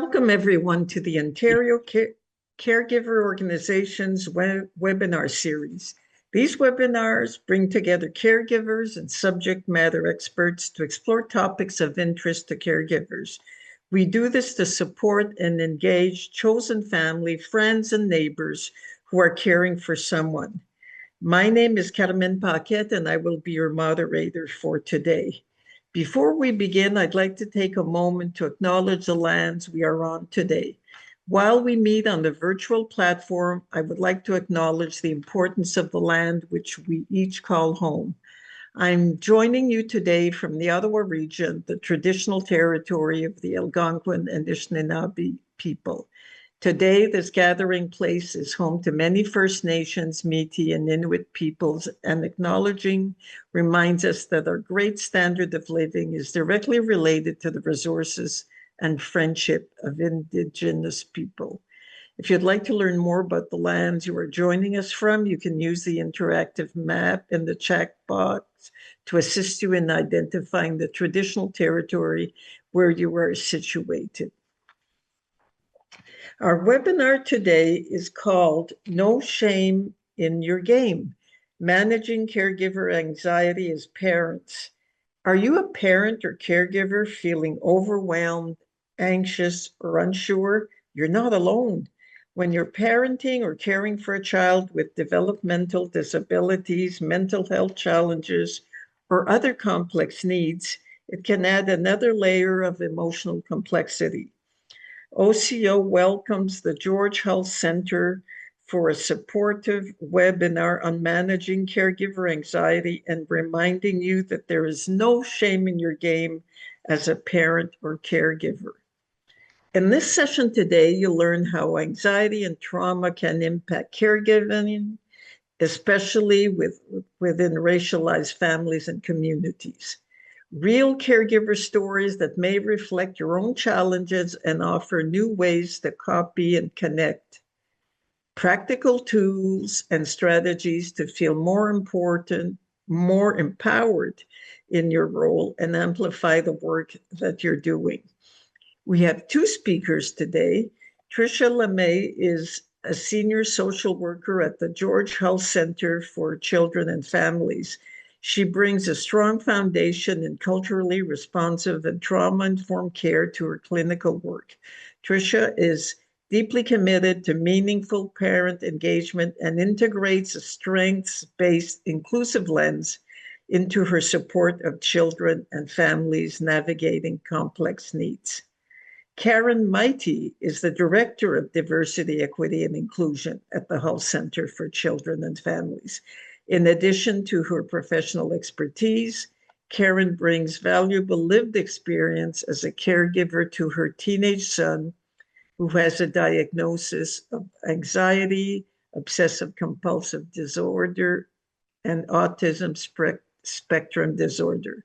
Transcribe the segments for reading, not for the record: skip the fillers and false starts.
Welcome everyone to the Ontario Caregiver Organization's webinar series. These webinars bring together caregivers and subject matter experts to explore topics of interest to caregivers. We do this to support and engage chosen family, friends, and neighbors who are caring for someone. My name is Carmen Paquette, and I will be your moderator for today. Before we begin, I'd like to take a moment to acknowledge the lands we are on today. While we meet on the virtual platform, I would like to acknowledge the importance of the land which we each call home. I'm joining you today from the Ottawa region, the traditional territory of the Algonquin and Anishinaabe people. Today, this gathering place is home to many First Nations, Métis, and Inuit peoples, and acknowledging reminds us that our great standard of living is directly related to the resources and friendship of Indigenous people. If you'd like to learn more about the lands you are joining us from, you can use the interactive map in the chat box to assist you in identifying the traditional territory where you are situated. Our webinar today is called No Shame in Your Game, Managing Caregiver Anxiety as Parents. Are you a parent or caregiver feeling overwhelmed, anxious, or unsure? You're not alone. When you're parenting or caring for a child with developmental disabilities, mental health challenges, or other complex needs, it can add another layer of emotional complexity. OCO welcomes the George Health Center for a supportive webinar on managing caregiver anxiety and reminding you that there is no shame in your game as a parent or caregiver. In this session today, you'll learn how anxiety and trauma can impact caregiving, especially within racialized families and communities. Real caregiver stories that may reflect your own challenges and offer new ways to copy and connect. Practical tools and strategies to feel more important, more empowered in your role and amplify the work that you're doing. We have two speakers today. Tricia LeMay is a senior social worker at the George Health Center for Children and Families. She brings a strong foundation in culturally responsive and trauma-informed care to her clinical work. Tricia is deeply committed to meaningful parent engagement and integrates a strengths-based inclusive lens into her support of children and families navigating complex needs. Karen Mighty is the Director of Diversity, Equity, and Inclusion at the Health Center for Children and Families. In addition to her professional expertise, Karen brings valuable lived experience as a caregiver to her teenage son, who has a diagnosis of anxiety, obsessive compulsive disorder, and autism spectrum disorder.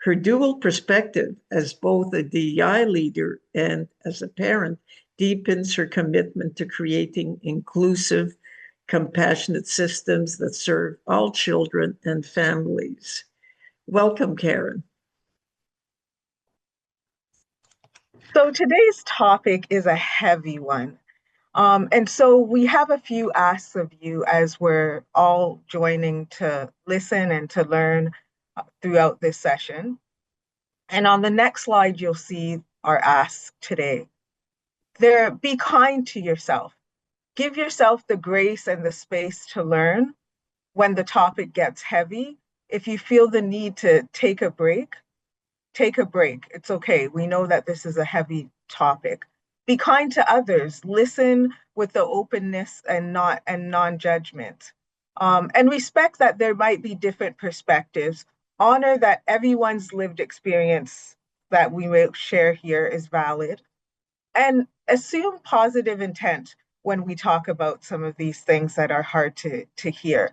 Her dual perspective as both a DEI leader and as a parent deepens her commitment to creating inclusive, compassionate systems that serve all children and families. Welcome, Karen. So today's topic is a heavy one. And so we have a few asks of you as we're all joining to listen and to learn throughout this session. And on the next slide, you'll see our asks today. Be kind to yourself. Give yourself the grace and the space to learn when the topic gets heavy. If you feel the need to take a break, take a break. It's okay. We know that this is a heavy topic. Be kind to others. Listen with the openness and non-judgment. And respect that there might be different perspectives. Honor that everyone's lived experience that we may share here is valid. And assume positive intent when we talk about some of these things that are hard to hear.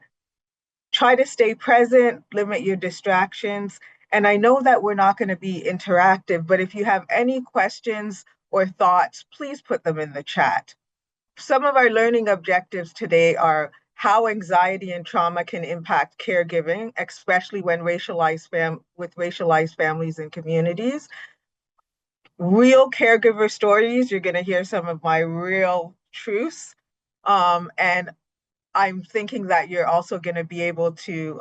Try to stay present, limit your distractions. And I know that we're not going to be interactive, but if you have any questions or thoughts, please put them in the chat. Some of our learning objectives today are how anxiety and trauma can impact caregiving, especially when with racialized families and communities. real caregiver stories. You're going to hear some of my real truths. And I'm thinking that you're also going to be able to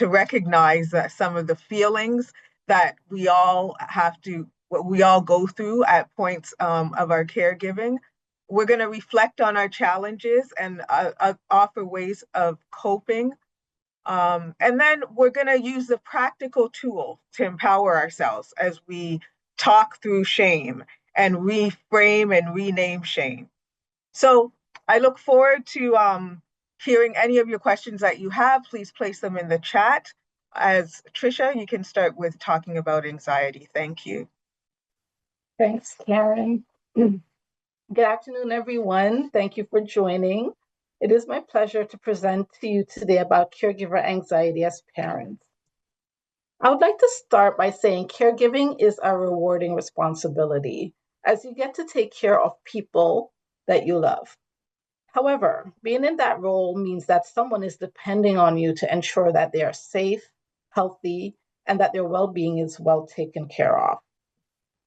recognize that some of the feelings that we all have to, what we all go through at points of our caregiving. We're going to reflect on our challenges and offer ways of coping. And then we're going to use the practical tool to empower ourselves as we talk through shame and reframe and rename shame. So I look forward to hearing any of your questions that you have. Please place them in the chat. As Tricia, you can start with talking about anxiety. Thank you. Thanks, Karen. Good afternoon, everyone. Thank you for joining. It is my pleasure to present to you today about caregiver anxiety as parents. I would like to start by saying caregiving is a rewarding responsibility as you get to take care of people that you love. However, being in that role means that someone is depending on you to ensure that they are safe, healthy, and that their well-being is well taken care of.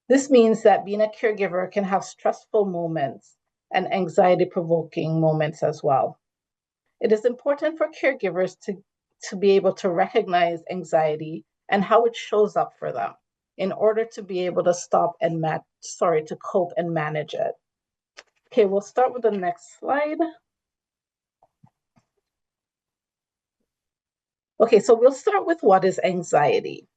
This means that being a caregiver can have stressful moments and anxiety-provoking moments as well. It is important for caregivers to be able to recognize anxiety and how it shows up for them in order to be able to to cope and manage it. Okay, we'll start with the next slide. Okay, so we'll start with what is anxiety.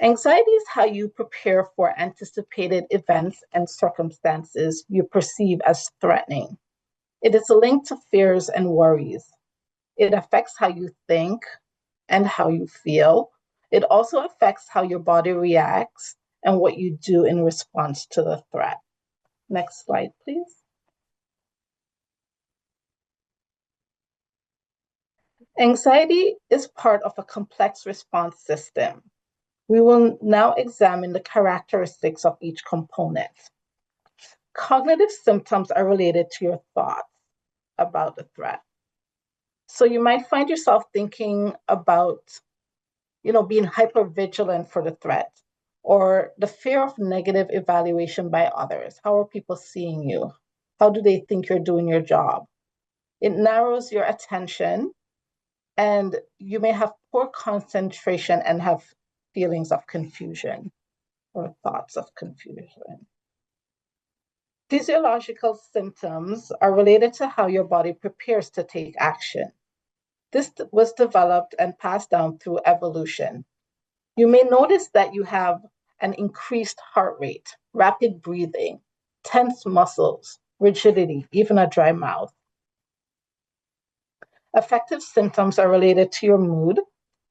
Anxiety is how you prepare for anticipated events and circumstances you perceive as threatening. It is linked to fears and worries. It affects how you think and how you feel. It also affects how your body reacts and what you do in response to the threat. Next slide, please. Anxiety is part of a complex response system. We will now examine the characteristics of each component. Cognitive symptoms are related to your thoughts about the threat. So you might find yourself thinking about, being hypervigilant for the threat, or the fear of negative evaluation by others. How are people seeing you? How do they think you're doing your job? It narrows your attention, and you may have poor concentration and have feelings of confusion or thoughts of confusion. Physiological symptoms are related to how your body prepares to take action. This was developed and passed down through evolution. You may notice that you have an increased heart rate, rapid breathing, tense muscles, rigidity, even a dry mouth. Affective symptoms are related to your mood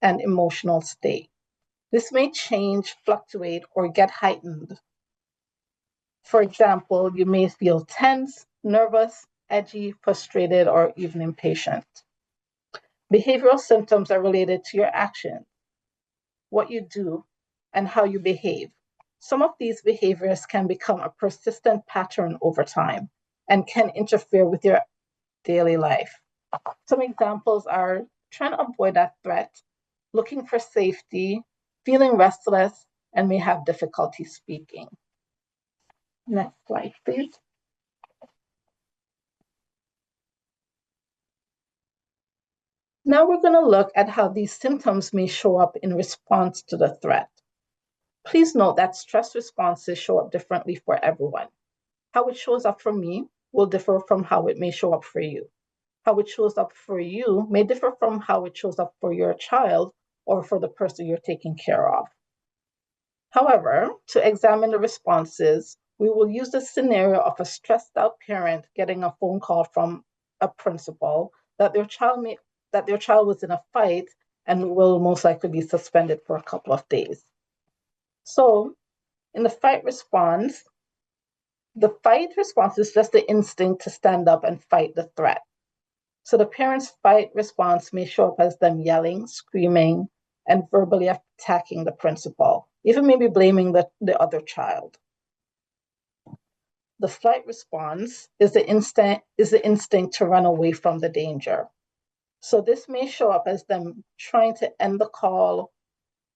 and emotional state. This may change, fluctuate, or get heightened. For example, you may feel tense, nervous, edgy, frustrated, or even impatient. Behavioral symptoms are related to your actions, what you do, and how you behave. Some of these behaviors can become a persistent pattern over time and can interfere with your daily life. Some examples are trying to avoid that threat, looking for safety, feeling restless, and may have difficulty speaking. Next slide, please. Now we're going to look at how these symptoms may show up in response to the threat. Please note that stress responses show up differently for everyone. How it shows up for me will differ from how it may show up for you. How it shows up for you may differ from how it shows up for your child or for the person you're taking care of. However, to examine the responses, we will use the scenario of a stressed out parent getting a phone call from a principal that their child was in a fight and will most likely be suspended for a couple of days. So in the fight response is just the instinct to stand up and fight the threat. So the parent's fight response may show up as them yelling, screaming, and verbally attacking the principal, even maybe blaming the other child. The flight response is the instinct to run away from the danger. So this may show up as them trying to end the call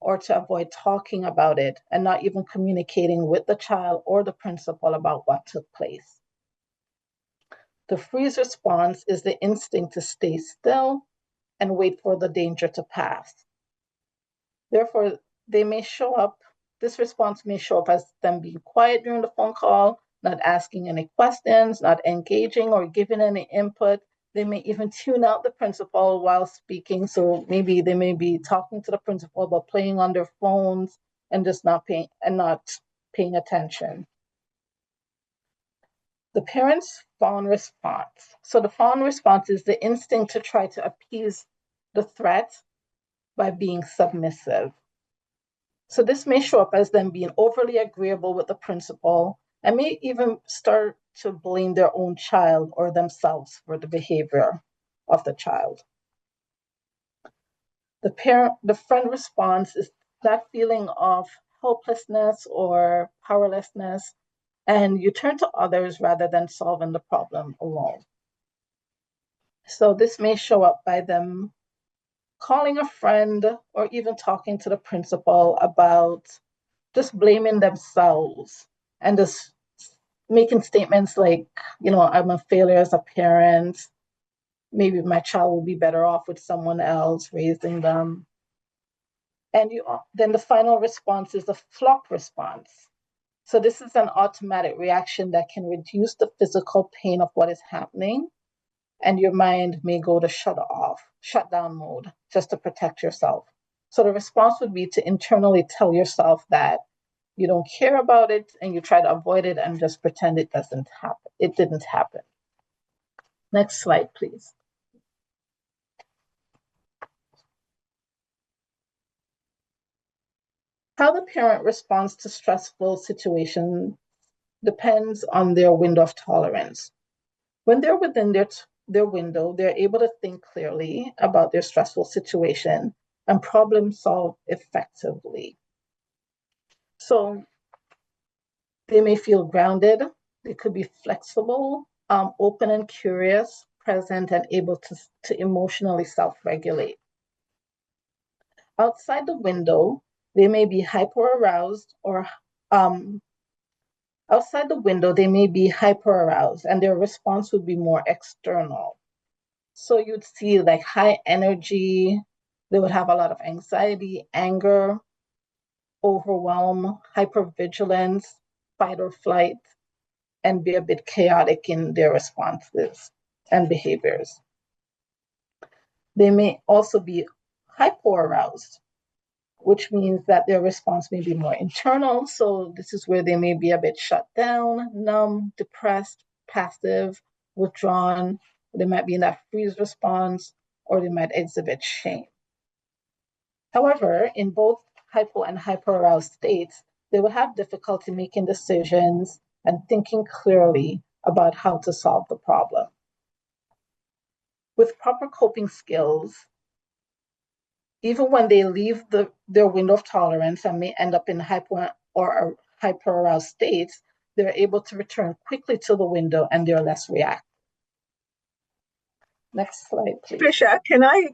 or to avoid talking about it and not even communicating with the child or the principal about what took place. The freeze response is the instinct to stay still and wait for the danger to pass. Therefore, this response may show up as them being quiet during the phone call, not asking any questions, not engaging or giving any input. They may even tune out the principal while speaking. So maybe they may be talking to the principal, but playing on their phones and just not paying attention. The parent's fawn response. So the fawn response is the instinct to try to appease the threat by being submissive. So this may show up as them being overly agreeable with the principal and may even start to blame their own child or themselves for the behavior of the child. The friend response is that feeling of helplessness or powerlessness, and you turn to others rather than solving the problem alone. So this may show up by them calling a friend or even talking to the principal about just blaming themselves and just making statements like, I'm a failure as a parent. Maybe my child will be better off with someone else raising them. And then the final response is the flock response. So this is an automatic reaction that can reduce the physical pain of what is happening. And your mind may go to shutdown mode, just to protect yourself. So the response would be to internally tell yourself that you don't care about it and you try to avoid it and just pretend it doesn't happen. It didn't happen. Next slide, please. How the parent responds to stressful situations depends on their window of tolerance. When they're within their window, they're able to think clearly about their stressful situation and problem solve effectively. So they may feel grounded, they could be flexible, open and curious, present, and able to emotionally self-regulate. Outside the window, they may be hyper-aroused outside the window, they may be hyper-aroused and their response would be more external. So you'd see like high energy, they would have a lot of anxiety, anger, overwhelm, hypervigilance, fight or flight, and be a bit chaotic in their responses and behaviors. They may also be hypoaroused, which means that their response may be more internal. So this is where they may be a bit shut down, numb, depressed, passive, withdrawn. They might be in that freeze response, or they might exhibit shame. However, in both hypo and hyperaroused states, they will have difficulty making decisions and thinking clearly about how to solve the problem. With proper coping skills, even when they leave their window of tolerance and may end up in hypo or hyperaroused states, they're able to return quickly to the window and they're less reactive. Next slide, please. Trisha,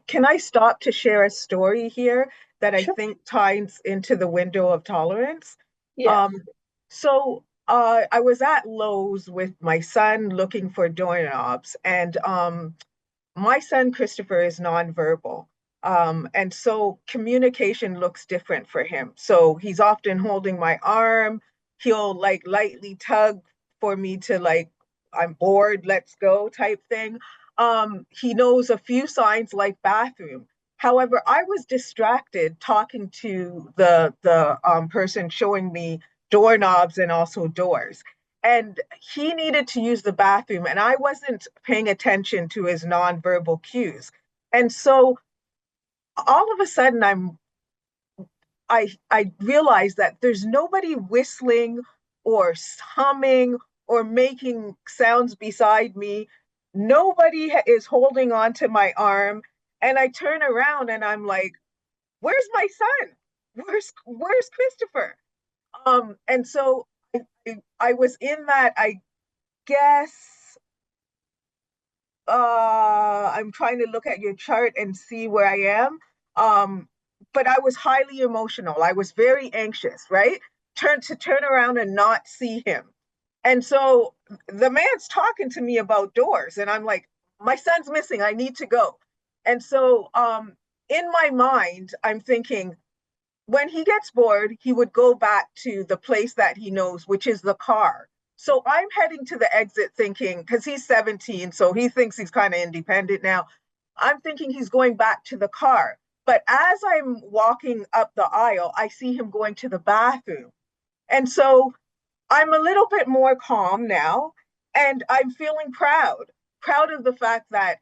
can I stop to share a story here that I think ties into the window of tolerance? Yeah. I was at Lowe's with my son looking for doorknobs, and my son Christopher is nonverbal. And so communication looks different for him. So he's often holding my arm. He'll like lightly tug for me to like, I'm bored, let's go type thing. He knows a few signs like bathroom. However, I was distracted talking to the person showing me doorknobs and also doors. And he needed to use the bathroom, and I wasn't paying attention to his nonverbal cues. And so all of a sudden I realized that there's nobody whistling or humming or making sounds beside me. Nobody is holding on to my arm. And I turn around and I'm like, where's my son? Where's Christopher? And so I was in that, I guess, I'm trying to look at your chart and see where I am. but I was highly emotional. I was very anxious, right? Turn around and not see him. And so the man's talking to me about doors, and I'm like, my son's missing. I need to go. And so in my mind, I'm thinking, when he gets bored, he would go back to the place that he knows, which is the car. So I'm heading to the exit thinking, because he's 17, so he thinks he's kind of independent now. I'm thinking he's going back to the car. But as I'm walking up the aisle, I see him going to the bathroom. And so I'm a little bit more calm now, and I'm feeling proud of the fact that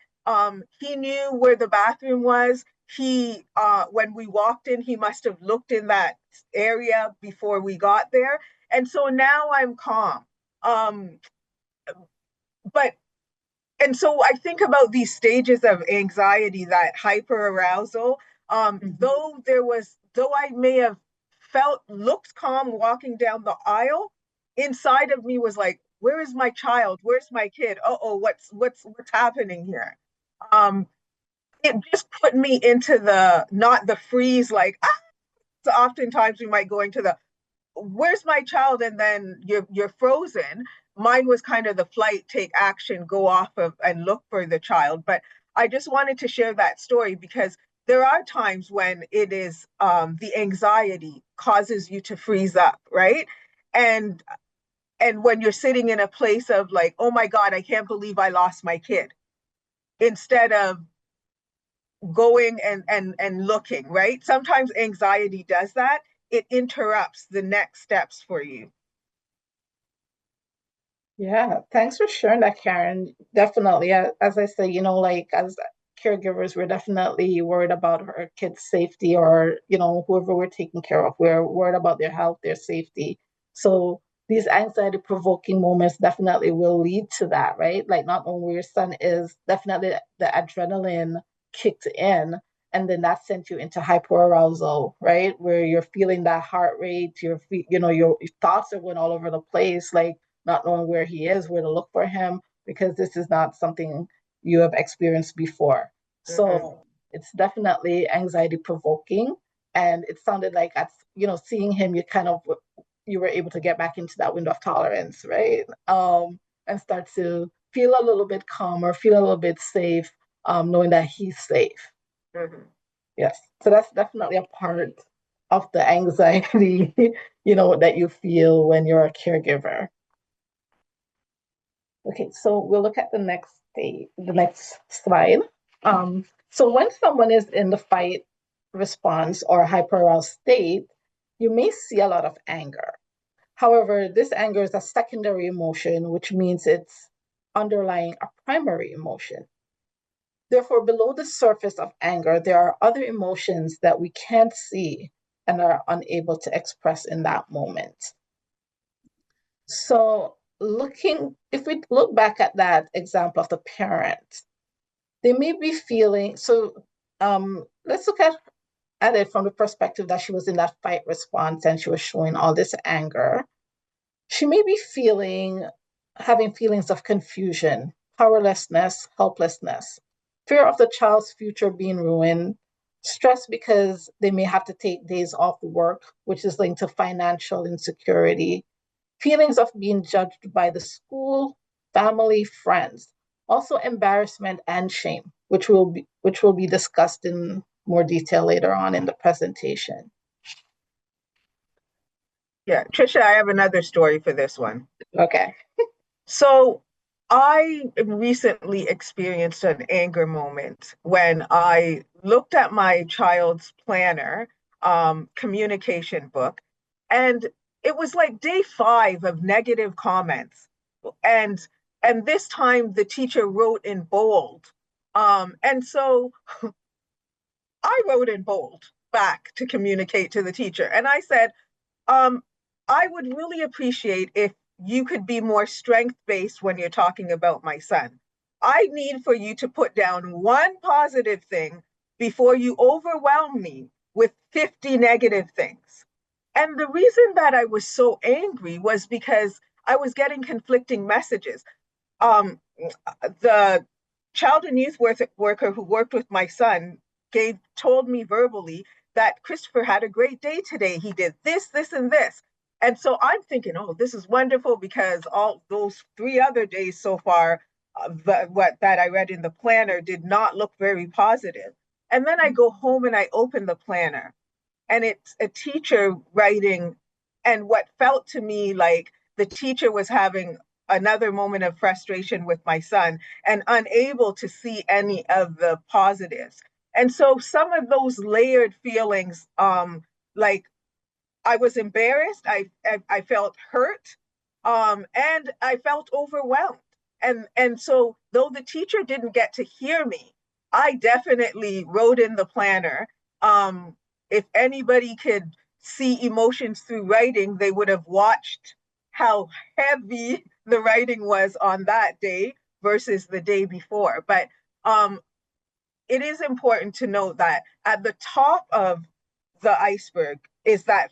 he knew where the bathroom was. When we walked in, he must have looked in that area before we got there, and so now I'm calm. Um, but and so I think about these stages of anxiety, that hyperarousal. Though I may have looked calm walking down the aisle, inside of me was like, where is my child? Where's my kid? Oh, what's happening here? Um, it just put me into the not the freeze, like so oftentimes we might go into the where's my child, and then you're frozen. Mine was kind of the flight, take action, go off of and look for the child. But I just wanted to share that story because there are times when it is the anxiety causes you to freeze up, right? and and when you're sitting in a place of like, oh my god, I can't believe I lost my kid, instead of going and looking, right? Sometimes anxiety does that. It interrupts the next steps for you. Yeah, thanks for sharing that, Karen. Definitely, as I say, like as caregivers, we're definitely worried about our kids' safety, or whoever we're taking care of. We're worried about their health, their safety. So these anxiety-provoking moments definitely will lead to that, right? Like not only your son is definitely the adrenaline kicked in, and then that sent you into hyperarousal, right? Where you're feeling that heart rate, your thoughts are going all over the place, like not knowing where he is, where to look for him, because this is not something you have experienced before. So Mhm. it's definitely anxiety provoking. And it sounded like seeing him, you were able to get back into that window of tolerance, right? And start to feel a little bit calmer, feel a little bit safe, knowing that he's safe. Mhm. Yes. So that's definitely a part of the anxiety, that you feel when you're a caregiver. Okay, so we'll look at the next slide. So when someone is in the fight response or hyperaroused state, you may see a lot of anger. However, this anger is a secondary emotion, which means it's underlying a primary emotion. Therefore, below the surface of anger, there are other emotions that we can't see and are unable to express in that moment. So if we look back at that example of the parent, they may be feeling, let's look at it from the perspective that she was in that fight response and she was showing all this anger. She may be having feelings of confusion, powerlessness, helplessness, fear of the child's future being ruined, stress because they may have to take days off work, which is linked to financial insecurity, feelings of being judged by the school, family, friends, also embarrassment and shame, which will be discussed in more detail later on in the presentation. Yeah, Trisha, I have another story for this one. Okay. So I recently experienced an anger moment when I looked at my child's planner, communication book, and it was like day 5 of negative comments. And and this time the teacher wrote in bold. And so I wrote in bold back to communicate to the teacher. And I said, um, I would really appreciate if you could be more strength-based when you're talking about my son. I need for you to put down one positive thing before you overwhelm me with 50 negative things. And the reason that I was so angry was because I was getting conflicting messages. Um, the child and youth worker who worked with my son told me verbally that Christopher had a great day today. He did this, this, and this. And so I'm thinking, oh, this is wonderful, because all those 3 other days so far, that I read in the planner did not look very positive. And then I go home and I open the planner, and it's a teacher writing, and what felt to me like the teacher was having another moment of frustration with my son and unable to see any of the positives. And so some of those layered feelings, like I was embarrassed, I felt hurt, and I felt overwhelmed. And so though the teacher didn't get to hear me, I definitely wrote in the planner. If anybody could see emotions through writing, they would have watched how heavy the writing was on that day versus the day before. But it is important to note that at the top of the iceberg is that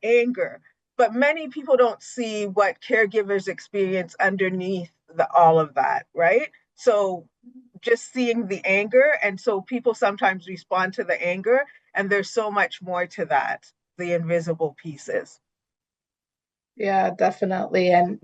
anger, but many people don't see what caregivers experience underneath all of that, right? So just seeing the anger, and so people sometimes respond to the anger, and there's so much more to that, the invisible pieces. Yeah, definitely. And,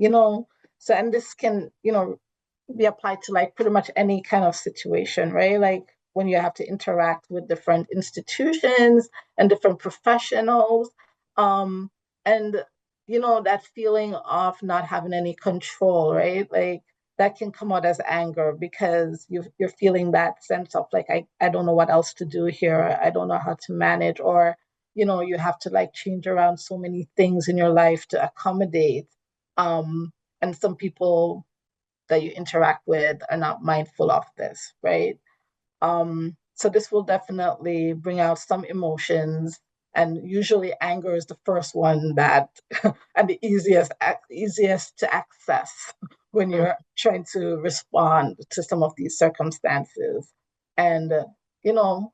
so, and this can, be applied to like pretty much any kind of situation, right? Like when you have to interact with different institutions and different professionals. Um, and, that feeling of not having any control, right? Like that can come out as anger because you're feeling that sense of like, I don't know what else to do here. I don't know how to manage, or you have to like change around so many things in your life to accommodate. And some people that you interact with are not mindful of this, right? So this will definitely bring out some emotions, and usually anger is the first one that and the easiest to access when you're trying to respond to some of these circumstances. And you know,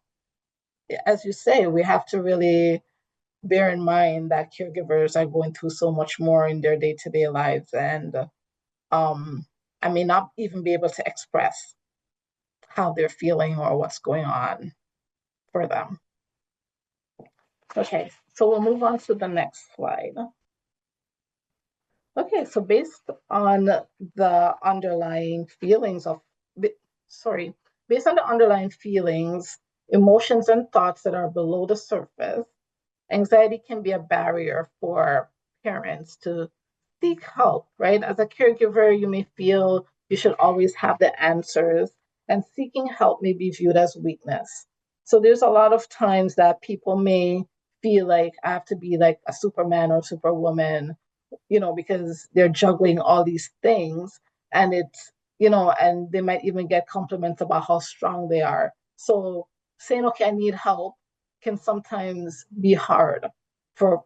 as you say, we have to really bear in mind that caregivers are going through so much more in their day-to-day lives, and I may not even be able to express how they're feeling or what's going on for them. Okay, so we'll move on to the next slide. Okay, so based on the underlying feelings of, sorry, based on the underlying feelings, emotions, and thoughts that are below the surface, anxiety can be a barrier for parents to seek help, right? As a caregiver, you may feel you should always have the answers, and seeking help may be viewed as weakness. So there's a lot of times that people may feel like I have to be like a Superman or Superwoman, because they're juggling all these things, and and they might even get compliments about how strong they are. So saying, okay, I need help can sometimes be hard for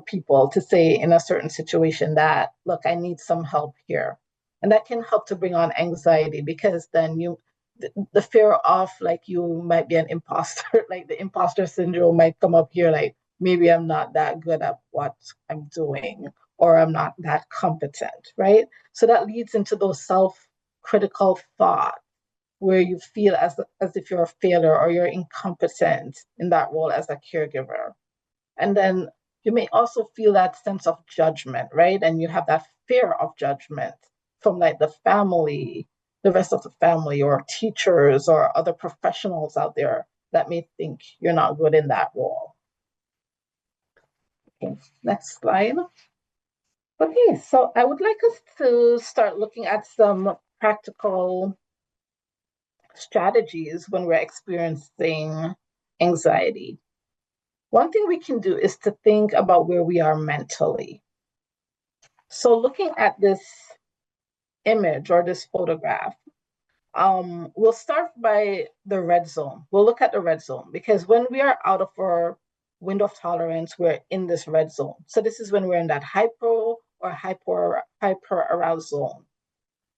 people to say in a certain situation that, look, I need some help here. And that can help to bring on anxiety, because then the fear of like you might be an imposter, like the imposter syndrome might come up here, like maybe I'm not that good at what I'm doing, or I'm not that competent, right? So that leads into those self-critical thoughts where you feel as if you're a failure or you're incompetent in that role as a caregiver. And then you may also feel that sense of judgment, right? And you have that fear of judgment from like the rest of the family, or teachers, or other professionals out there that may think you're not good in that role. Okay, next slide. Okay, so I would like us to start looking at some practical strategies when we're experiencing anxiety. One thing we can do is to think about where we are mentally. So looking at this image or this photograph, we'll start by the red zone. We'll look at the red zone, because when we are out of our window of tolerance, we're in this red zone. So this is when we're in that hyper aroused zone.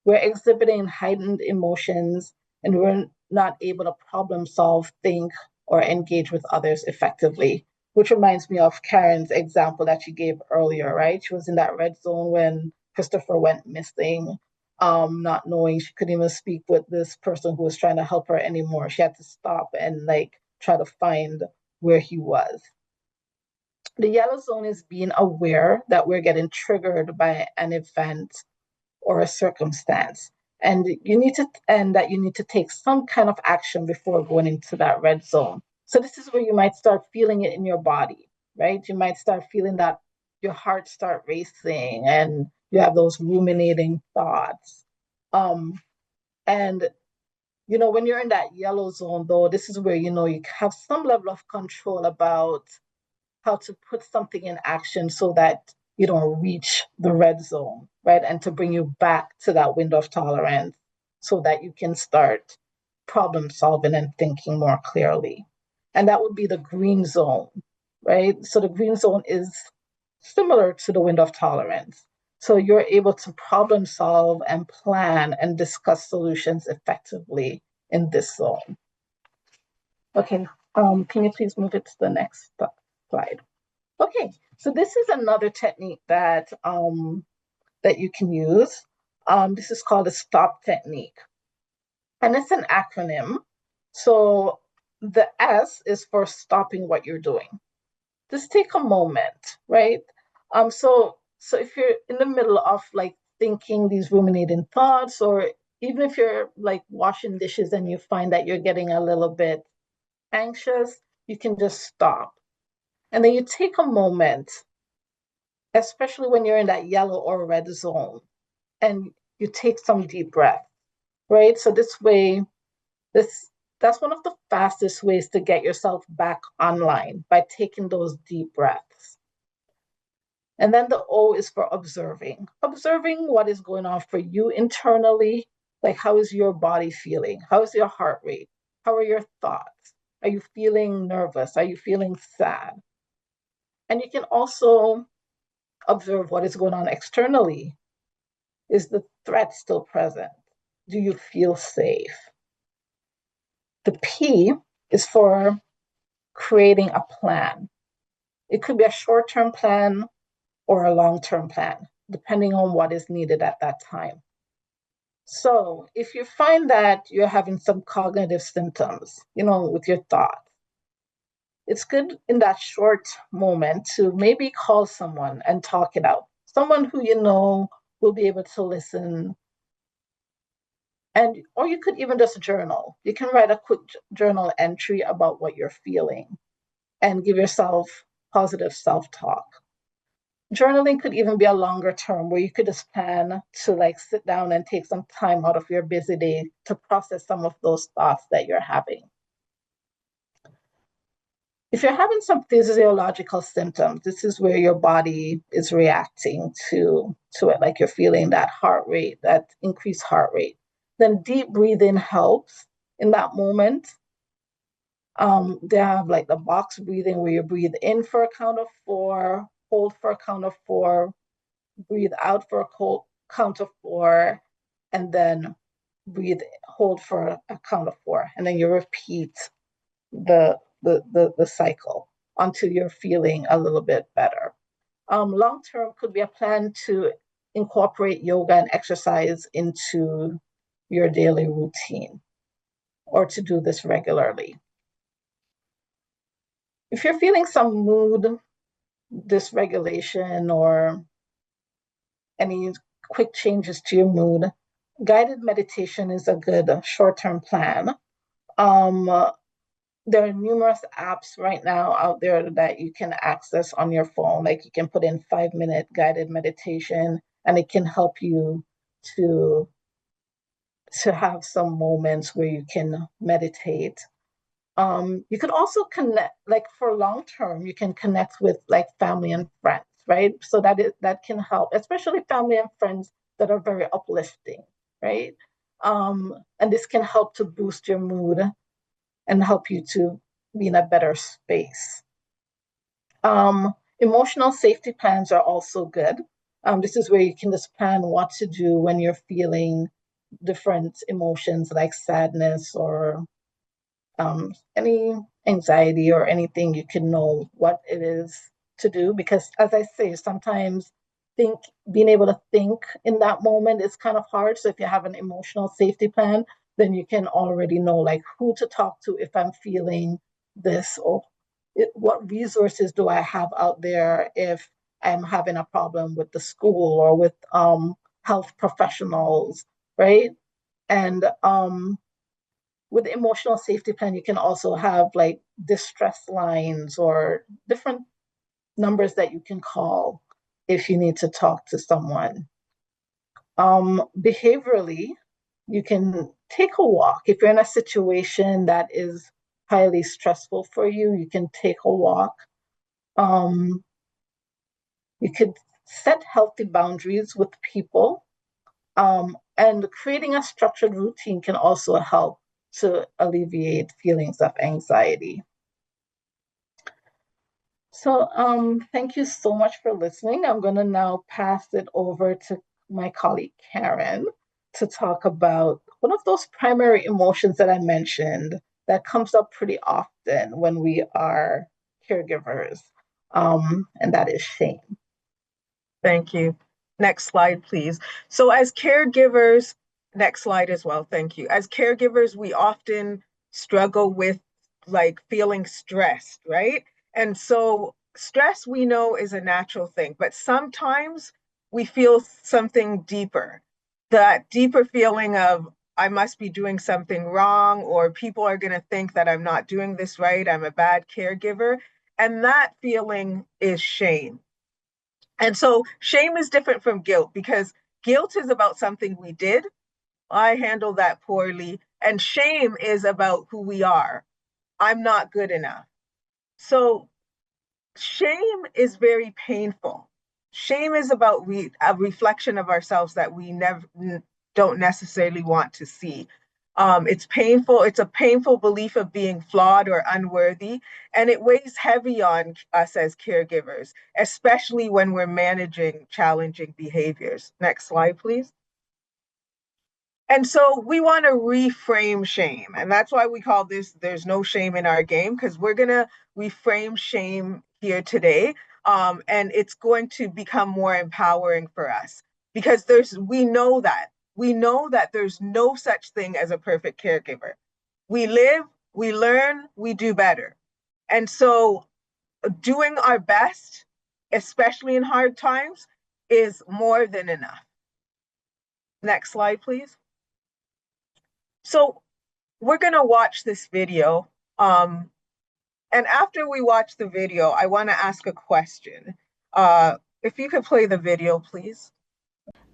We're exhibiting heightened emotions, and we're not able to problem solve, think, or engage with others effectively, which reminds me of Karen's example that she gave earlier, right? She was in that red zone when Christopher went missing, not knowing she couldn't even speak with this person who was trying to help her anymore. She had to stop and like try to find where he was. The yellow zone is being aware that we're getting triggered by an event or a circumstance, and that you need to take some kind of action before going into that red zone. So this is where you might start feeling it in your body, right? You might start feeling that your heart start racing and you have those ruminating thoughts. And when you're in that yellow zone, though, this is where you have some level of control about how to put something in action so that you don't reach the red zone, right? And to bring you back to that window of tolerance so that you can start problem solving and thinking more clearly. And that would be the green zone, right? So the green zone is similar to the window of tolerance. So you're able to problem solve and plan and discuss solutions effectively in this zone. Okay, can you please move it to the next slide? Okay, so this is another technique that that you can use. This is called the STOP technique, and it's an acronym. So the S is for stopping what you're doing. Just take a moment, right? So if you're in the middle of like thinking these ruminating thoughts, or even if you're like washing dishes and you find that you're getting a little bit anxious, you can just stop. And then you take a moment, especially when you're in that yellow or red zone, and you take some deep breath, right? So this way, that's one of the fastest ways to get yourself back online, by taking those deep breaths. And then the O is for observing. Observing what is going on for you internally. Like, how is your body feeling? How is your heart rate? How are your thoughts? Are you feeling nervous? Are you feeling sad? And you can also observe what is going on externally. Is the threat still present? Do you feel safe? The P is for creating a plan. It could be a short-term plan or a long-term plan, depending on what is needed at that time. So if you find that you're having some cognitive symptoms, with your thoughts, it's good in that short moment to maybe call someone and talk it out. Someone who will be able to listen. Or you could even just journal. You can write a quick journal entry about what you're feeling and give yourself positive self-talk. Journaling could even be a longer term, where you could just plan to like sit down and take some time out of your busy day to process some of those thoughts that you're having. If you're having some physiological symptoms, this is where your body is reacting to it, like you're feeling that heart rate, that increased heart rate. Then deep breathing helps in that moment. They have like the box breathing, where you breathe in for a count of 4, hold for a count of 4, breathe out for a count of 4, and then hold for a count of 4, and then you repeat the cycle until you're feeling a little bit better. Long term could be a plan to incorporate yoga and exercise into your daily routine, or to do this regularly. If you're feeling some mood dysregulation or any quick changes to your mood, guided meditation is a good short-term plan. There are numerous apps right now out there that you can access on your phone. Like, you can put in 5-minute guided meditation, and it can help you to have some moments where you can meditate. You could also connect, like for long term, you can connect with like family and friends, right? So that can help, especially family and friends that are very uplifting, right? And this can help to boost your mood and help you to be in a better space. Emotional safety plans are also good. This is where you can just plan what to do when you're feeling different emotions like sadness or any anxiety or anything. You can know what it is to do, because as I say, sometimes being able to think in that moment is kind of hard. So if you have an emotional safety plan, then you can already know like who to talk to if I'm feeling this, or what resources do I have out there if I'm having a problem with the school or with health professionals, right? And with the emotional safety plan, you can also have like distress lines or different numbers that you can call if you need to talk to someone. Behaviorally, you can take a walk. If you're in a situation that is highly stressful for you, you can take a walk. You could set healthy boundaries with people. And creating a structured routine can also help to alleviate feelings of anxiety. So thank you so much for listening. I'm going to now pass it over to my colleague Karen to talk about one of those primary emotions that I mentioned that comes up pretty often when we are caregivers, and that is shame. Thank you. Next slide, please. So as caregivers, next slide as well, thank you. As caregivers, we often struggle with like feeling stressed, right? And so stress we know is a natural thing, but sometimes we feel something deeper. That deeper feeling of I must be doing something wrong, or people are going to think that I'm not doing this right, I'm a bad caregiver. And that feeling is shame. And so shame is different from guilt because guilt is about something we did. I handled that poorly. And shame is about who we are. I'm not good enough. So shame is very painful. Shame is about a reflection of ourselves that we never don't necessarily want to see. It's painful. It's a painful belief of being flawed or unworthy, and it weighs heavy on us as caregivers, especially when we're managing challenging behaviors. Next slide, please. And so we want to reframe shame. And that's why we call this There's No Shame in Our Game, because we're going to reframe shame here today. And it's going to become more empowering for us because we know that there's no such thing as a perfect caregiver. We live, we learn, we do better. And so doing our best, especially in hard times, is more than enough. Next slide, please. So we're going to watch this video. And after we watch the video, I want to ask a question. If you could play the video, please.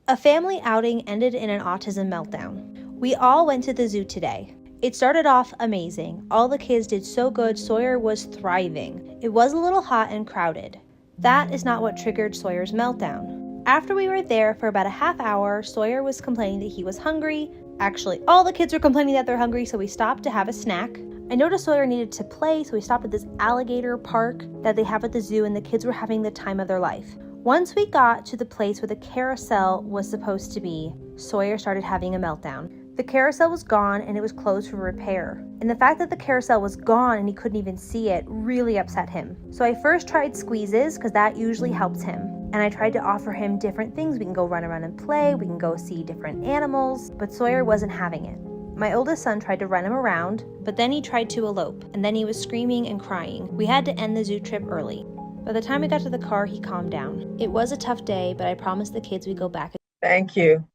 A family outing ended in an autism meltdown. We all went to the zoo today. It started off amazing. All the kids did so good. Sawyer was thriving. It was a little hot and crowded. That is not what triggered Sawyer's meltdown. After we were there for about a half hour, Sawyer was complaining that he was hungry. Actually, all the kids were complaining that they're hungry, so we stopped to have a snack. I noticed Sawyer needed to play, so we stopped at this alligator park that they have at the zoo, and the kids were having the time of their life. Once we got to the place where the carousel was supposed to be, Sawyer started having a meltdown. The carousel was gone and it was closed for repair. And the fact that the carousel was gone and he couldn't even see it really upset him. So I first tried squeezes because that usually helps him. And I tried to offer him different things. We can go run around and play, we can go see different animals, but Sawyer wasn't having it. My oldest son tried to run him around, but then he tried to elope, and then he was screaming and crying. We had to end the zoo trip early. By the time we got to the car, he calmed down. It was a tough day, but I promised the kids we'd go back. Thank you.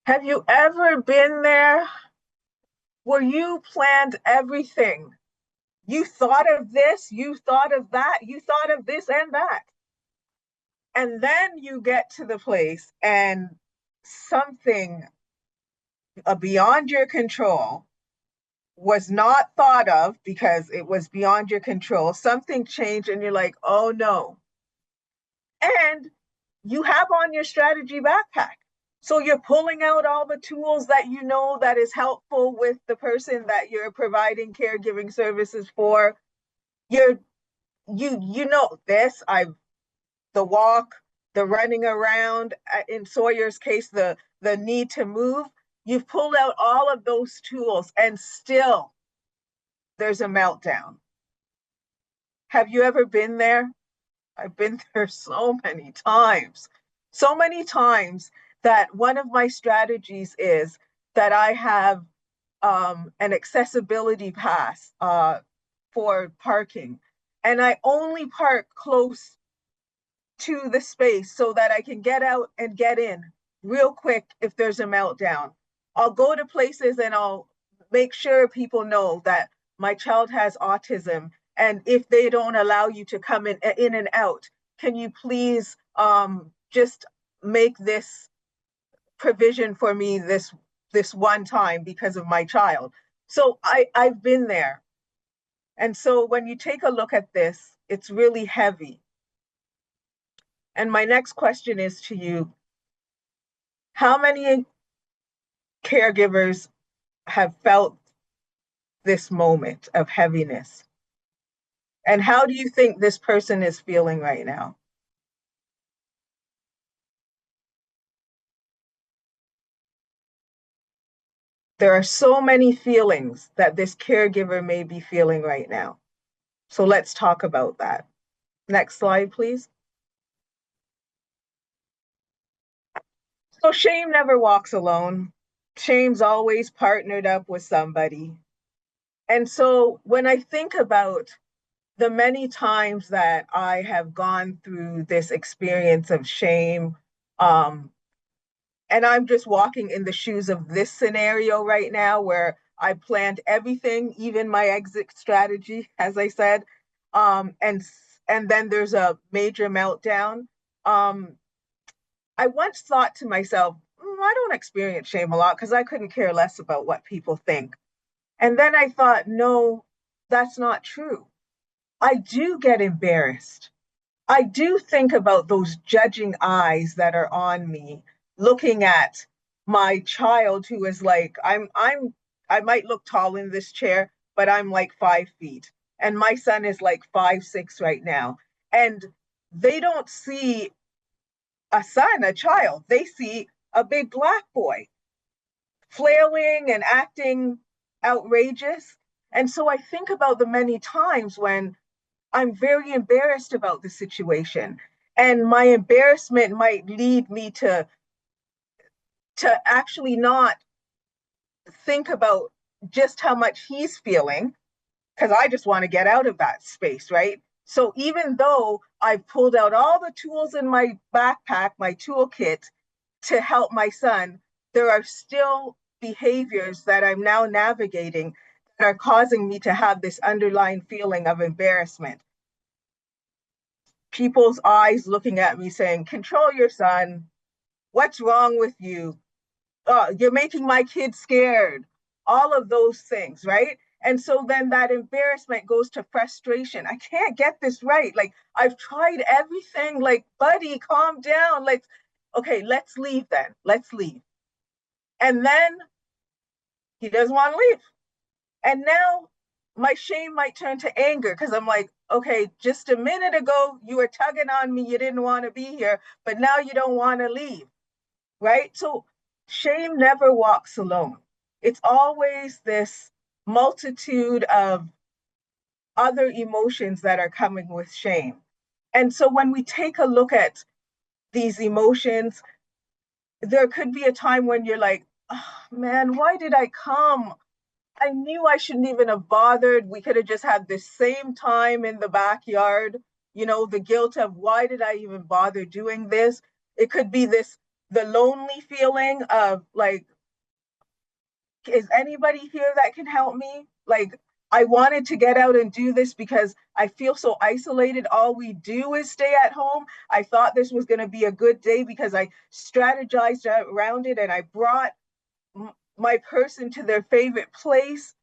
Have you ever been there where you planned everything? You thought of this, you thought of that, you thought of this and that. And then you get to the place and something beyond your control was not thought of because it was beyond your control. Something changed and you're like, oh no. And you have on your strategy backpack. So you're pulling out all the tools that you know that is helpful with the person that you're providing caregiving services for. You know this, the walk, the running around, in Sawyer's case, the need to move. You've pulled out all of those tools and still there's a meltdown. Have you ever been there? I've been there so many times that one of my strategies is that I have an accessibility pass for parking, and I only park close to the space so that I can get out and get in real quick if there's a meltdown. I'll go to places and I'll make sure people know that my child has autism. And if they don't allow you to come in and out, can you please just make this provision for me this one time because of my child? So I've been there. And so when you take a look at this, it's really heavy. And my next question is to you, how many caregivers have felt this moment of heaviness? And how do you think this person is feeling right now? There are so many feelings that this caregiver may be feeling right now. So let's talk about that. Next slide, please. So shame never walks alone. Shame's always partnered up with somebody. And so when I think about the many times that I have gone through this experience of shame, and I'm just walking in the shoes of this scenario right now where I planned everything, even my exit strategy, as I said, and then there's a major meltdown. I once thought to myself, I don't experience shame a lot because I couldn't care less about what people think. And then I thought, no, that's not true. I do get embarrassed. I do think about those judging eyes that are on me, looking at my child who is like, I might look tall in this chair, but I'm like 5 feet. And my son is like 5'6" right now. And they don't see a son, a child. They see a big black boy flailing and acting outrageous. And so I think about the many times when I'm very embarrassed about the situation. And my embarrassment might lead me to actually not think about just how much he's feeling, because I just want to get out of that space, right? So even though I've pulled out all the tools in my backpack, my toolkit to help my son, there are still behaviors that I'm now navigating that are causing me to have this underlying feeling of embarrassment. People's eyes looking at me saying, control your son. What's wrong with you? You're making my kid scared. All of those things, right? And so then that embarrassment goes to frustration. I can't get this right. Like, I've tried everything. Like, buddy, calm down. Like, okay, let's leave then. Let's leave. And then he doesn't want to leave. And now my shame might turn to anger because I'm like, okay, just a minute ago, you were tugging on me. You didn't want to be here, but now you don't want to leave, right? So shame never walks alone. It's always this multitude of other emotions that are coming with shame. And so when we take a look at these emotions, there could be a time when you're like, oh, man, why did I come? I knew I shouldn't even have bothered. We could have just had the same time in the backyard. You know, the guilt of why did I even bother doing this? It could be the lonely feeling of like, is anybody here that can help me? Like, I wanted to get out and do this because I feel so isolated. All we do is stay at home. I thought this was going to be a good day because I strategized around it and I brought my person to their favorite place,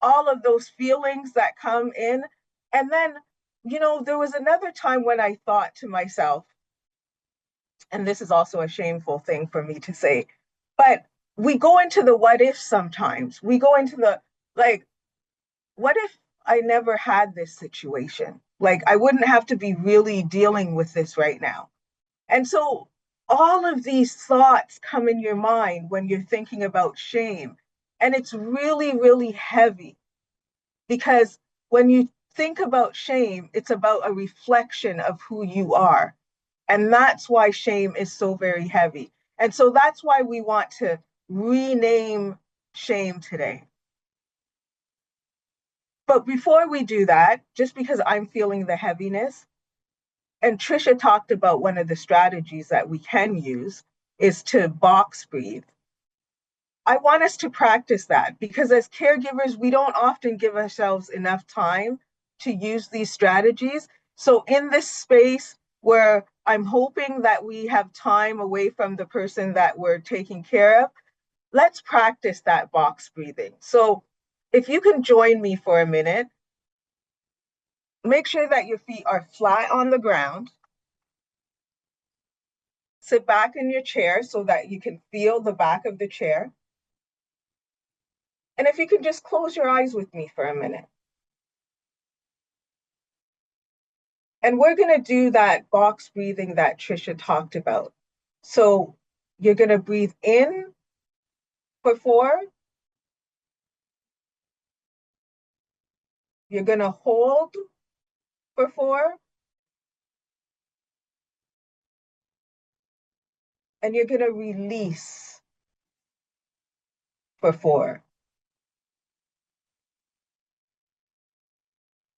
all of those feelings that come in. And then, you know, there was another time when I thought to myself, and this is also a shameful thing for me to say, but we go into the what if sometimes. We go into the, like, what if I never had this situation? Like, I wouldn't have to be really dealing with this right now. And so all of these thoughts come in your mind when you're thinking about shame. And it's really, really heavy because when you think about shame, it's about a reflection of who you are. And that's why shame is so very heavy. And so that's why we want to rename shame today. But before we do that, just because I'm feeling the heaviness, and Trisha talked about one of the strategies that we can use is to box breathe. I want us to practice that because as caregivers, we don't often give ourselves enough time to use these strategies. So in this space where I'm hoping that we have time away from the person that we're taking care of, let's practice that box breathing. So if you can join me for a minute, make sure that your feet are flat on the ground. Sit back in your chair so that you can feel the back of the chair. And if you can just close your eyes with me for a minute. And we're going to do that box breathing that Trisha talked about. So you're going to breathe in for 4. You're going to hold for 4. And you're going to release for 4.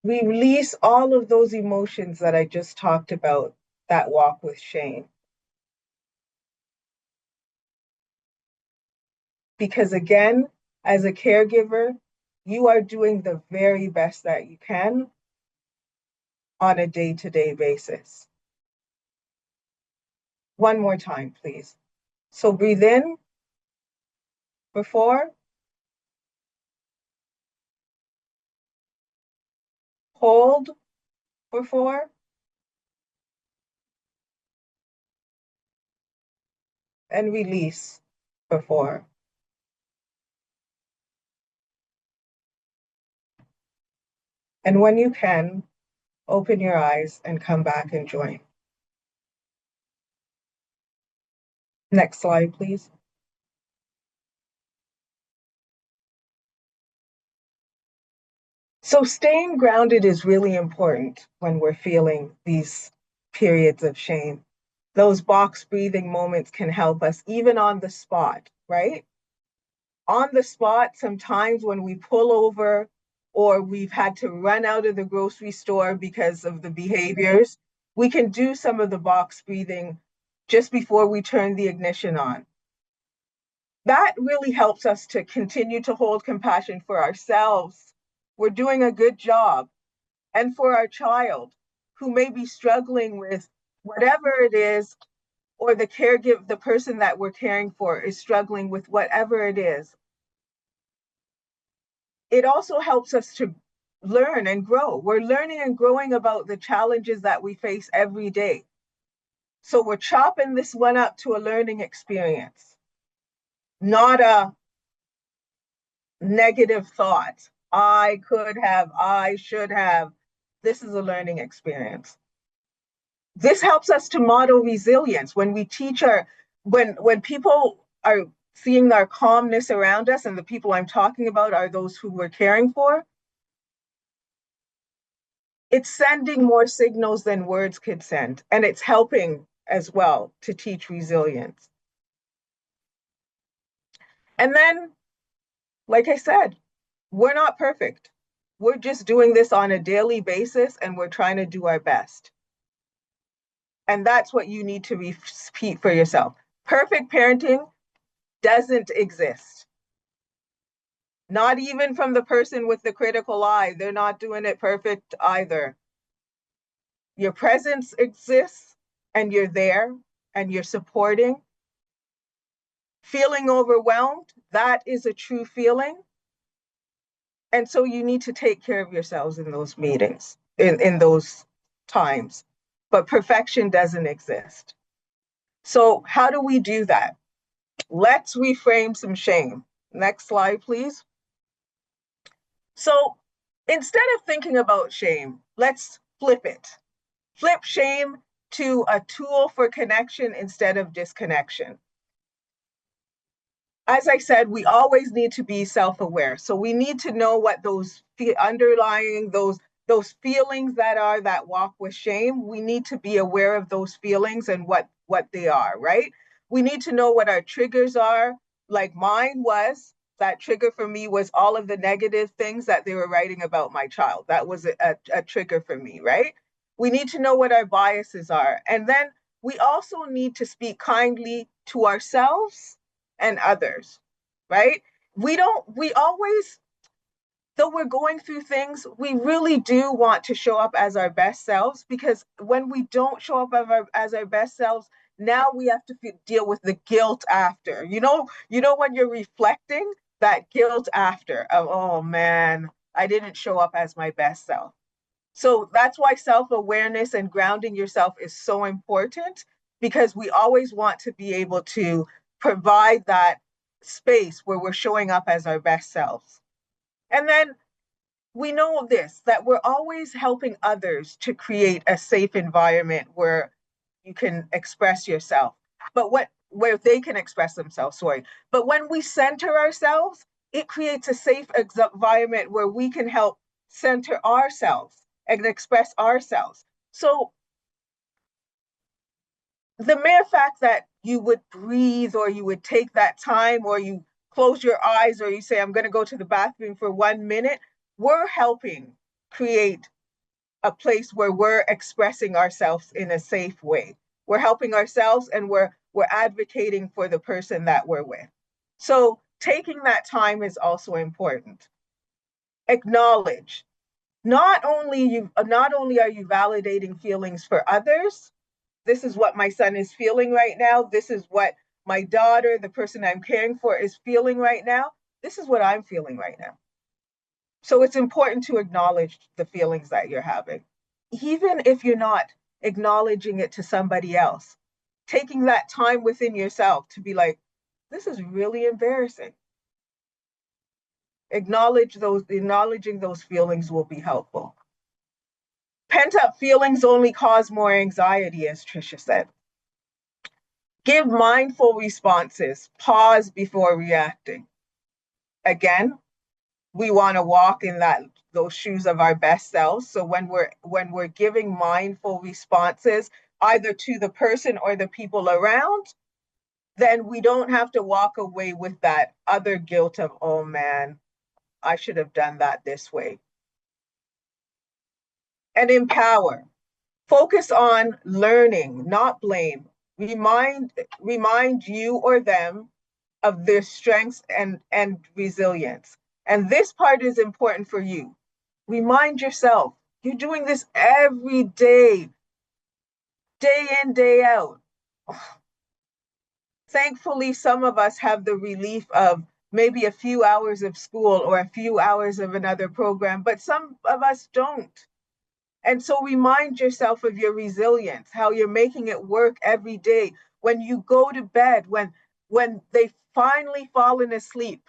We release all of those emotions that I just talked about that walk with shame. Because again, as a caregiver, you are doing the very best that you can on a day-to-day basis. One more time, please. So breathe in for 4. Hold for 4. And release for 4. And when you can, open your eyes and come back and join. Next slide, please. So staying grounded is really important when we're feeling these periods of shame. Those box breathing moments can help us even on the spot, right? On the spot, sometimes when we pull over or we've had to run out of the grocery store because of the behaviors, we can do some of the box breathing just before we turn the ignition on. That really helps us to continue to hold compassion for ourselves. We're doing a good job. And for our child who may be struggling with whatever it is, or the person that we're caring for is struggling with whatever it is. It also helps us to learn and grow. We're learning and growing about the challenges that we face every day. So we're chopping this one up to a learning experience, not a negative thought. I could have, I should have. This is a learning experience. This helps us to model resilience when we teach when people are seeing our calmness around us, and the people I'm talking about are those who we're caring for. It's sending more signals than words could send, and it's helping as well to teach resilience. And then, like I said, we're not perfect. We're just doing this on a daily basis, and we're trying to do our best. And that's what you need to repeat for yourself. Perfect parenting doesn't exist. Not even from the person with the critical eye. They're not doing it perfect either. Your presence exists, and you're there, and you're supporting. Feeling overwhelmed, that is a true feeling. And so you need to take care of yourselves in those meetings, in those times. But perfection doesn't exist. So how do we do that? Let's reframe some shame. Next slide, please. So instead of thinking about shame, let's flip it. Flip shame to a tool for connection instead of disconnection. As I said, we always need to be self-aware. So we need to know what those underlying, those feelings that walk with shame, we need to be aware of those feelings and what they are, right? We need to know what our triggers are. Like mine was that trigger for me was all of the negative things that they were writing about my child. That was a trigger for me, right? We need to know what our biases are. And then we also need to speak kindly to ourselves and others, right? We always, though we're going through things, we really do want to show up as our best selves, because when we don't show up as our best selves, now we have to deal with the guilt after. When you're reflecting, that guilt after of, oh man, I didn't show up as my best self. So that's why self-awareness and grounding yourself is so important, because we always want to be able to provide that space where we're showing up as our best selves. And then we know this, that we're always helping others to create a safe environment where you can express yourself, where they can express themselves, sorry. But when we center ourselves, it creates a safe environment where we can help center ourselves and express ourselves. So the mere fact that you would breathe, or you would take that time, or you close your eyes, or you say, I'm going to go to the bathroom for 1 minute, we're helping create a place where we're expressing ourselves in a safe way. We're helping ourselves, and we're advocating for the person that we're with. So taking that time is also important. Acknowledge. Not only are you validating feelings for others, this is what my son is feeling right now, this is what my daughter, the person I'm caring for, is feeling right now, this is what I'm feeling right now. So it's important to acknowledge the feelings that you're having. Even if you're not acknowledging it to somebody else, taking that time within yourself to be like, this is really embarrassing. Acknowledging those feelings will be helpful. Pent-up feelings only cause more anxiety, as Tricia said. Give mindful responses. Pause before reacting. Again, we want to walk in those shoes of our best selves. So when we're giving mindful responses, either to the person or the people around, then we don't have to walk away with that other guilt of, oh man, I should have done that this way. And empower. Focus on learning, not blame. Remind you or them of their strengths and resilience. And this part is important for you. Remind yourself, you're doing this every day, day in, day out. Thankfully, some of us have the relief of maybe a few hours of school or a few hours of another program, but some of us don't. And so remind yourself of your resilience, how you're making it work every day. When you go to bed, when they've finally fallen asleep,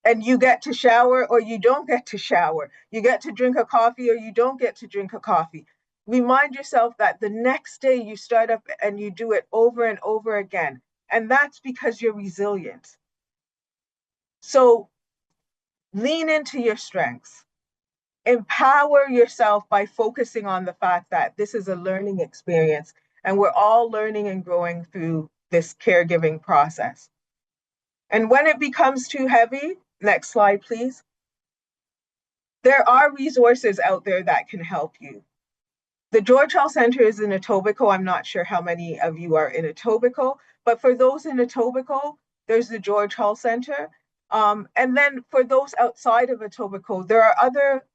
and you get to shower or you don't get to shower, you get to drink a coffee or you don't get to drink a coffee. Remind yourself that the next day you start up and you do it over and over again. And that's because you're resilient. So lean into your strengths. Empower yourself by focusing on the fact that this is a learning experience and we're all learning and growing through this caregiving process. And when it becomes too heavy, next slide, please. There are resources out there that can help you. The George Hall Center is in Etobicoke. I'm not sure how many of you are in Etobicoke, but for those in Etobicoke, there's the George Hall Center. And then for those outside of Etobicoke, there are other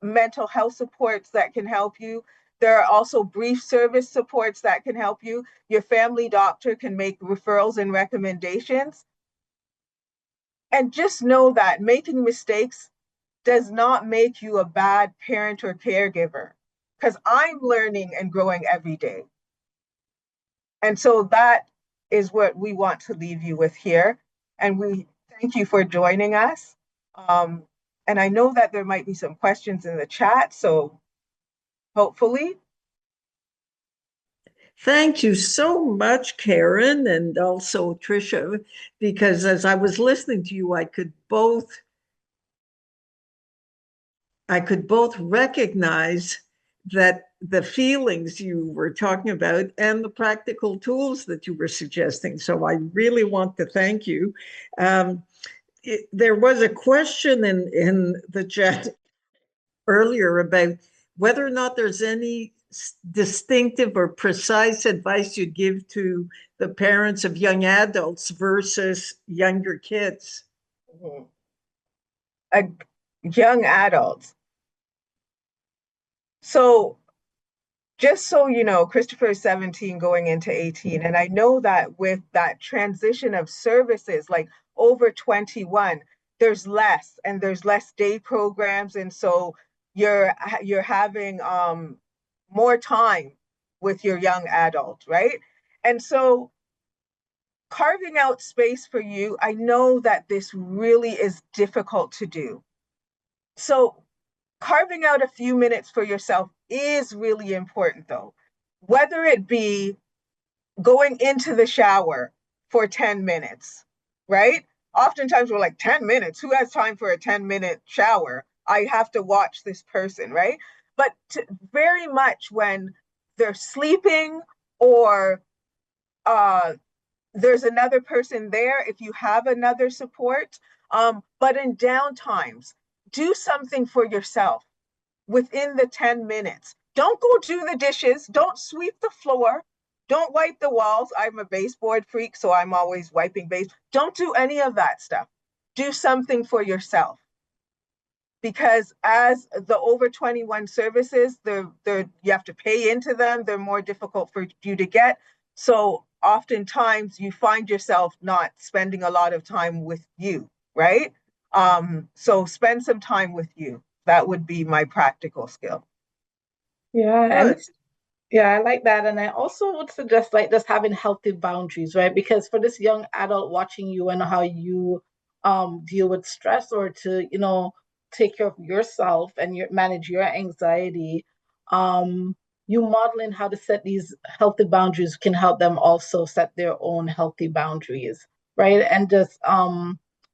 mental health supports that can help you. There are also brief service supports that can help you. Your family doctor can make referrals and recommendations. And just know that making mistakes does not make you a bad parent or caregiver, because I'm learning and growing every day. And so that is what we want to leave you with here. And we thank you for joining us. And I know that there might be some questions in the chat, so hopefully. Thank you so much, Karen, and also Tricia, because as I was listening to you, I could both recognize that the feelings you were talking about and the practical tools that you were suggesting. So I really want to thank you. there was a question in the chat earlier about whether or not there's any distinctive or precise advice you'd give to the parents of young adults versus younger kids. Mhm. Young adults. So just so you know, Christopher is 17 going into 18. And I know that with that transition of services, like over 21, there's less and there's less day programs. And so you're having more time with your young adult, right? And so carving out space for you, I know that this really is difficult to do. So carving out a few minutes for yourself is really important, though. Whether it be going into the shower for 10 minutes, right? Oftentimes we're like, 10 minutes? Who has time for a 10-minute shower? I have to watch this person, right? But very much when they're sleeping or there's another person there, if you have another support. But in downtimes, do something for yourself within the 10 minutes. Don't go do the dishes. Don't sweep the floor. Don't wipe the walls. I'm a baseboard freak, so I'm always wiping base. Don't do any of that stuff. Do something for yourself. Because as the over 21 services, you have to pay into them. They're more difficult for you to get. So oftentimes you find yourself not spending a lot of time with you, right? So spend some time with you. That would be my practical skill. Yeah, and Good. yeah, I like that. And I also would suggest like just having healthy boundaries, right? Because for this young adult watching you and how you deal with stress or to, take care of yourself and manage your anxiety, um, you modeling how to set these healthy boundaries can help them also set their own healthy boundaries, right? And just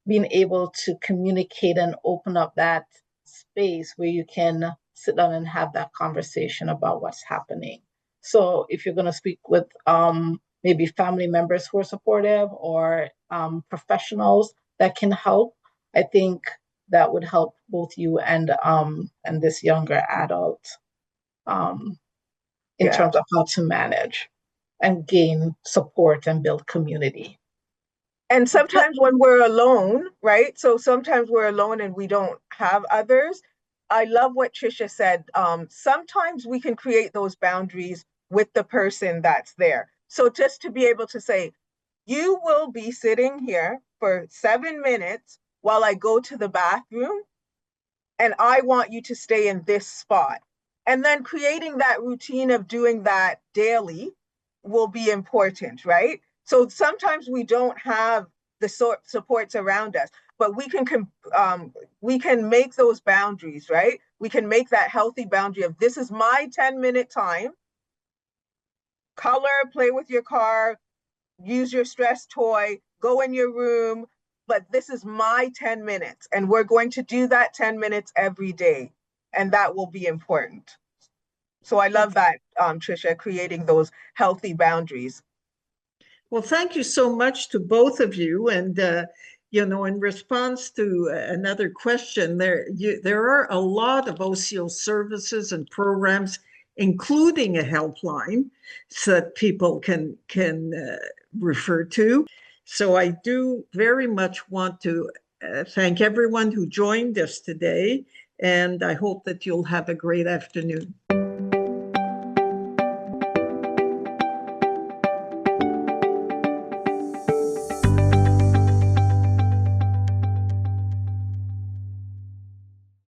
being able to communicate and open up that space where you can sit down and have that conversation about what's happening. So if you're going to speak with maybe family members who are supportive or professionals that can help, I think that would help both you and this younger adult in Yeah. terms of how to manage and gain support and build community. And sometimes when we're alone, right? So sometimes we're alone and we don't have others. I love what Trisha said. Sometimes we can create those boundaries with the person that's there. So just to be able to say, you will be sitting here for 7 minutes while I go to the bathroom, and I want you to stay in this spot. And then creating that routine of doing that daily will be important, right? So sometimes we don't have the supports around us, but we can make those boundaries, right? We can make that healthy boundary of this is my 10-minute time. Color, play with your car, use your stress toy, go in your room, but this is my 10 minutes. And we're going to do that 10 minutes every day. And that will be important. So I love that, Trisha, creating those healthy boundaries. Well, thank you so much to both of you. And, in response to another question, there are a lot of OCO services and programs, including a helpline, so that people can refer to. So I do very much want to thank everyone who joined us today, and I hope that you'll have a great afternoon.